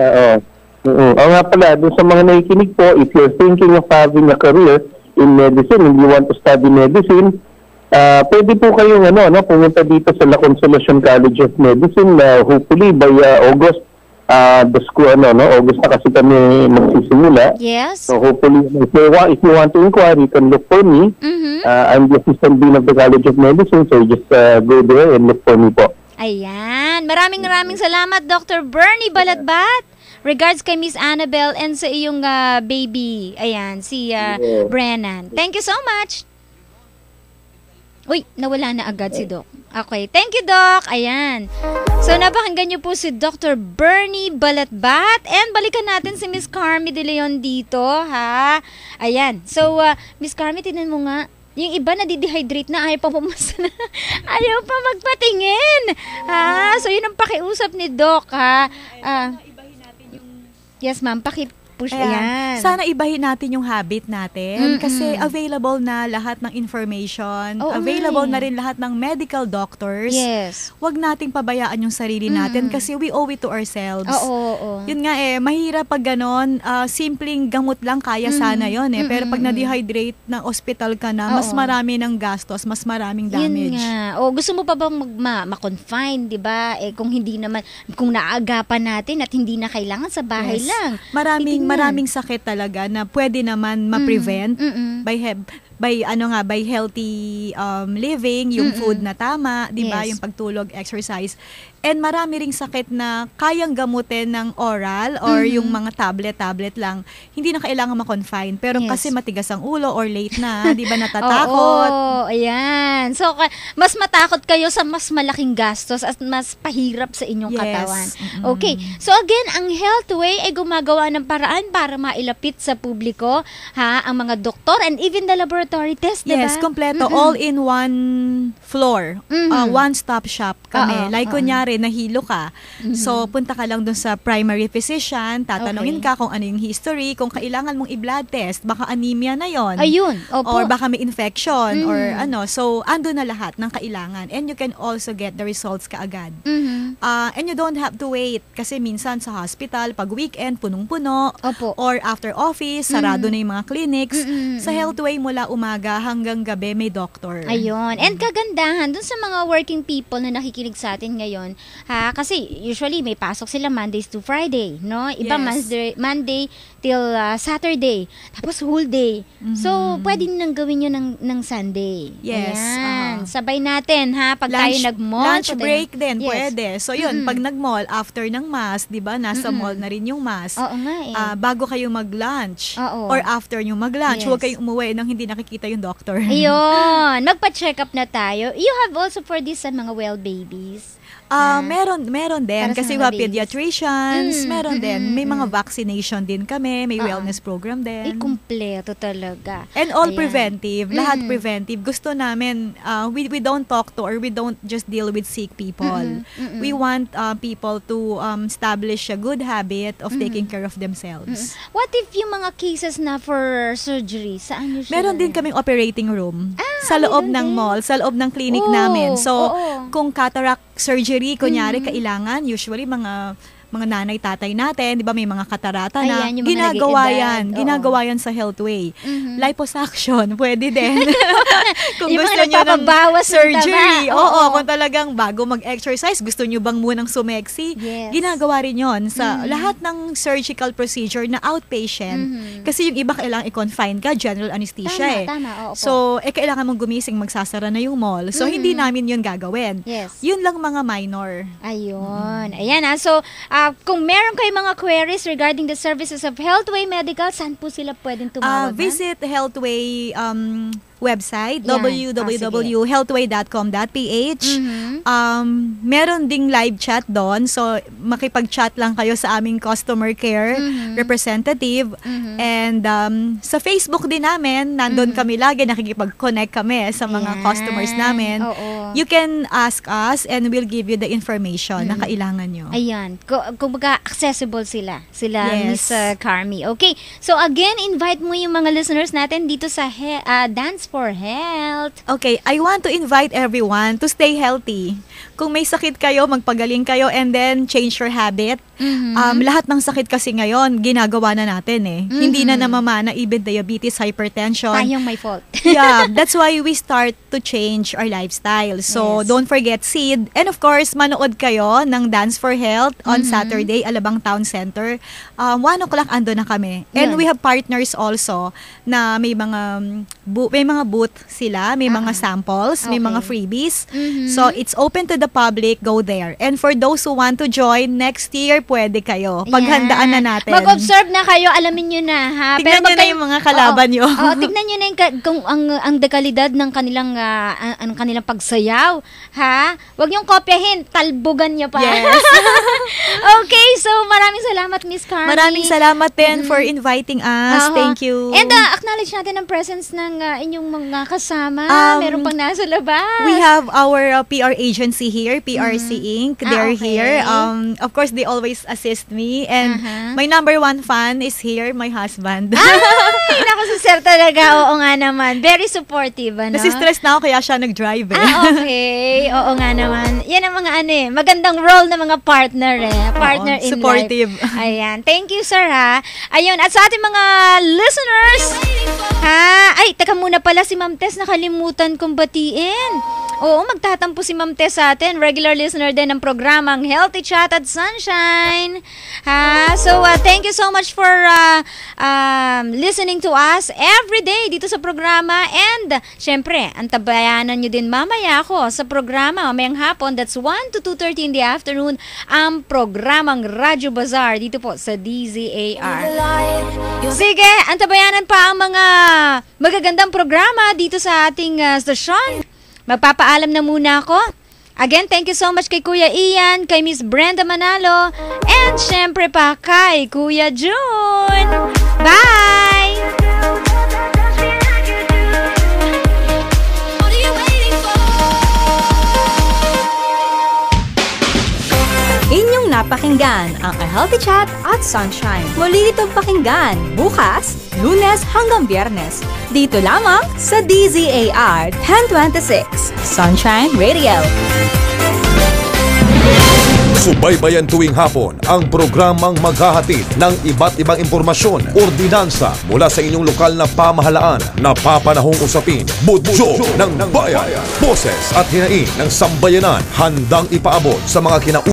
Oo nga pala, dun sa mga nakikinig po, if you're thinking of having a career in medicine and you want to study medicine, pwede po kayong pumunta dito sa La Consolacion College of Medicine, hopefully by August, the school, August na kasi kami magsisimula. Yes. So hopefully, if you want to inquire, you can look for me. I'm the assistant dean of the College of Medicine, so just go there and look for me po. Ayan. Maraming salamat, Dr. Bernie Balatbat. Regards kay Miss Annabelle and sa iyong baby. Ayan, si Brennan. Thank you so much. Uy, nawala na agad si Doc. Okay, thank you, Doc. Ayan. So, napakinggan niyo po si Dr. Bernie Balatbat. And balikan natin si Miss Carmi De Leon dito, ha? Ayan. So, Miss Carmi, tingnan mo nga. Yung iba nadidehydrate na, ayaw pa pumasa na. Ayaw pa magpatingin. Ha? So, yun ang pakiusap ni Doc, ha? Yes, ma'am. Push. Ayan. Sana ibahin natin yung habit natin kasi available na lahat ng information, available na rin lahat ng medical doctors. Yes. Huwag nating pabayaan yung sarili natin kasi we owe it to ourselves. Oo. Yun nga mahirap pag ganon, simpleng gamot lang kaya sana yun pero pag na-dehydrate ng hospital ka na, mas marami ng gastos, mas maraming damage. Yun nga. Gusto mo pa bang ma-confine, di ba? Kung hindi naman, kung naagapan natin at hindi na kailangan sa bahay lang. Maraming sakit talaga na pwede naman ma-prevent by healthy living, yung food na tama, 'di ba? Yung pagtulog, exercise. And marami ring sakit na kayang gamutin ng oral or yung mga tablet lang. Hindi na kailangan ma-confine. Pero kasi matigas ang ulo or late na, 'di ba, natatakot. Oo, ayan. So mas matakot kayo sa mas malaking gastos at mas pahirap sa inyong katawan. Okay. So again, ang Healthway ay gumagawa ng paraan para mailapit sa publiko, ang mga doktor and even the laboratory test, diba? Yes, kompleto. All in one floor. One-stop shop kami. Kunyari, nahilo ka. So, punta ka lang dun sa primary physician, tatanungin ka kung ano yung history, kung kailangan mong i-blood test, baka anemia na yon. Ayun. Opo. Or baka may infection or So, ando na lahat ng kailangan. And you can also get the results kaagad. And you don't have to wait kasi minsan sa hospital, pag weekend, punong-puno. Opo. Or after office, sarado na yung mga clinics. Sa Healthway, mula umaga hanggang gabi, may doctor. Ayun. And kagandahan, dun sa mga working people na nakikinig sa atin ngayon, kasi usually may pasok sila Mondays to Friday, no? Iba Monday till Saturday. Tapos whole day. So, pwede nang gawin yun ng Sunday. Yes. Ayan. Sabay natin, pag tayo nag-mall. Lunch break din, pwede. So, yun, pag nag-mall, after ng mass, di ba, nasa mall na rin yung mass. Oo nga bago kayo mag-lunch or after nyo mag-lunch, huwag kayong umuwi nang hindi nakikita yung doctor. Ayun. Magpa-check up na tayo. You have also for this mga well babies. Meron din. Kasi we have pediatricians, meron din. May mga vaccination din kami, may wellness program din. Kumpleto talaga. And all preventive, lahat preventive. Gusto namin, we don't talk to or we don't just deal with sick people. We want people to establish a good habit of taking care of themselves. What if yung mga cases na for surgery, saan nyo siya? Meron din kaming operating room sa loob ng mall, sa loob ng clinic namin. So, kung cataract surgery, kunyari, kailangan, usually mga nanay, tatay natin, di ba, may mga katarata na, ginagawa yan sa Healthway. Liposuction, pwede din. Kung yung gusto nyo ng surgery, kung talagang bago mag-exercise, gusto nyo bang munang sumeksi, ginagawa rin yon sa lahat ng surgical procedure na outpatient. Kasi yung iba kailangan i-confine ka, general anesthesia So, kailangan mong gumising, magsasara na yung mall. So, hindi namin yun gagawin. Yun lang mga minor. Ayun. Ayan so, kung meron kayo mga queries regarding the services of Healthway Medical, saan po sila pwedeng tumawag? Visit Healthway website, Yan. www.healthway.com.ph. Meron ding live chat doon. So, makipag-chat lang kayo sa aming customer care representative. And sa Facebook din namin, nandun kami lagi, nakikipag-connect kami sa mga customers namin. Oo. You can ask us and we'll give you the information na kailangan nyo. Ayan. Kumbaga, accessible sila. Yes. Miss Carmi. Okay. So, again, invite mo yung mga listeners natin dito sa Dance for Health. Okay, I want to invite everyone to stay healthy. Kung may sakit kayo, magpagaling kayo and then change your habit. Lahat ng sakit kasi ngayon, ginagawa na natin eh. Hindi na namamana, even diabetes, hypertension. Tayong may fault. Yeah, that's why we start to change our lifestyle. So, don't forget seed. And of course, manood kayo ng Dance for Health on Saturday, Alabang Town Center. 1 o'clock ando na kami. And we have partners also na may mga booth sila, may mga samples, may mga freebies. So, it's open to the public, go there. And for those who want to join, next year, pwede kayo. Paghandaan na natin. Mag-observe na kayo, alamin nyo na, ha? Tignan nyo na yung mga kalaban nyo. Tignan nyo na kung ang dekalidad ng kanilang pagsayaw, ha? Huwag nyong kopyahin, talbugan nyo pa. Yes. Okay, so maraming salamat, Miss Carmi. Maraming salamat din for inviting us. Thank you. And acknowledge natin ang presence ng inyong mga kasama. Meron pang nasa labas. We have our PR agency here, PRC Inc. They're here. Of course, they always assist me. And my number 1 fan is here, my husband. Ay, naku, si Sir talaga. Oo nga naman. Very supportive, ano? Nasi-stress na ako, kaya siya nag-drive eh. Okay. Oo nga naman. Yan ang mga magandang role ng mga partner Partner in supportive. life. Ayan. Thank you, sir, ha? Ayun. At sa ating mga listeners, ha? Ay, teka muna pala, si Ma'am Tess nakalimutan kong batiin. Oo, magtatampo si Ma'am Tess sa atin. Regular listener din ng programang Healthy Chat at Sunshine. Ha? So, thank you so much for listening to us every day dito sa programa. And, syempre, antabayanan nyo din mamaya ako sa programa, mamayang hapon, that's 1 to 2:30 in the afternoon, ang programang Radyo Bazaar dito po sa DZAR. Sige, antabayanan pa ang mga magagandang programa dito sa ating stasyon. Magpapaalam na muna ako. Again, thank you so much kay Kuya Ian, kay Miss Brenda Manalo, and syempre pa kay Kuya June. Bye! Inyong napakinggan ang A Healthy Chat at Sunshine. Muli itong pakinggan bukas, Lunes hanggang Biyernes. Dito lamang sa DZAR 1026 Sunshine Radio. Subaybayan tuwing hapon ang programang maghahatid ng iba't ibang impormasyon, ordinansa mula sa inyong lokal na pamahalaan, napapanahong usapin, budyo ng bayan, boses at hinaing ng sambayanan, handang ipaabot sa mga